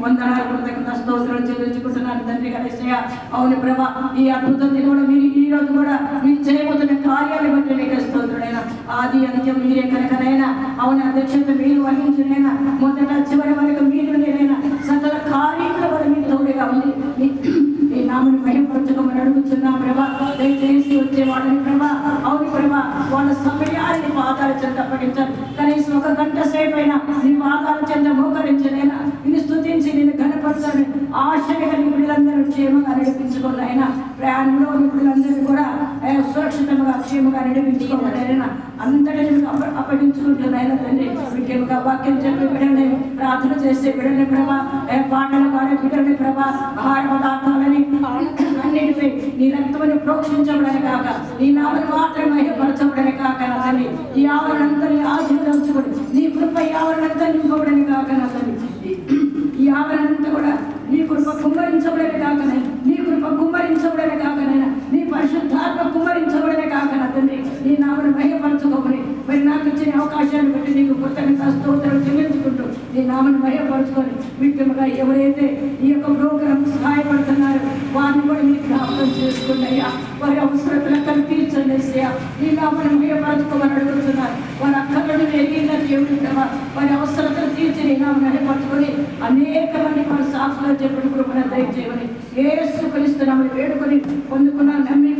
వందనాలు కృతజ్ఞత స్తోత్రాలు చెల్లించుకుంటున్నాను తండ్రి గణేశయ్య. అవును ప్రభా, ఈ అద్భుతం కూడా మీరు ఈ రోజు కూడా మీరు చేయబోతున్న కార్యాలు బట్టి నీకు స్తోత్రుడైనా. ఆది అంత్యం మీరే కనుకనైనా, అవును అధ్యక్షత మీరు వహించినైనా, మొదట చివరి వరకు మీరు నేనైనా, సకల కార్యముల కూడా మీరు తోడుగా ఉంది. ఈ నామని భయపరచుకోమని అడుగుతున్నా ప్రభా. దయచేసి వచ్చేవాళ్ళని ప్రభా, అవును ప్రభా, వాళ్ళ సమయాన్ని పాదాల చెంత అప్పగించాలి. కనీసం 1 గంట సేపు అయినా నీ పాదాల చెంత మోకరించనైనా, నిన్ను స్తుతించి నిన్ను కనపరచాలని ఆశ కలిగి వీళ్ళందరూ క్షేమంగా నడిపించుకోవాలి అయినా. ప్రయాణంలో వీళ్ళందరూ కూడా సురక్షితంగా క్షేమంగా నడిపించుకోవాలైనా అంతటి అప్పగించుకుంటున్నాయినా తండ్రి. ముఖ్యంగా వాక్యం చెప్పే బిడ్డల్ని, ప్రార్థన చేసే బిడ్డల్ని ప్రభా, పాటలు పాడే బిడ్డల్ని ప్రభా, ఆహార పదార్థాలని అన్నిటిపై నీ రక్తమని ప్రోక్షించబడని కాక, నీ నామని మాత్రమే మహిమపరచబడని కాక నా తండ్రి. ఈ ఆవరణంతని ఆశీర్వదించబడి నీ కృప ఈ ఆవరణంతా నింపబడని కాక నా తండ్రి. ఈ ఆవరణంతా కూడా నీ కృప కుమ్మరించబడని కాకనే, నీ కృప కుమ్మరించబడని కాకనైనా, నీ పరిశుద్ధాత్మ కుమ్మరించబడని కాక నా తండ్రి. నీ నామని మహిమపరచుకోమని మరి నాకు ఇచ్చిన అవకాశాన్ని బట్టి నీకు కృతజ్ఞత స్తోత్రాలు చెల్లించుకుంటూ నీ నామని మహిమపరచుకొని, ముఖ్యంగా ఎవరైతే ఈ యొక్క ప్రోగ్రాం సహాయపడుతున్నారో వారిని కూడా మీరు జ్ఞాపకం చేసుకున్నాయ్యా. వారి అవసరతలు తీర్చండి అయ్యా. నీ నామని మహిమపరచుకోమని అడుగుతున్నారు. వారి అక్కలను ఎదిగిన దేవుడు కదా, వారి అవసరతలు తీర్చి నీ నామని మహిమపరచుకొని అనేక మంది మన సాక్షులు చెప్పిన కృపను దయచేయమని యేసుక్రీస్తు నామమున వేడుకొని పొందుకున్నాను, నమ్మి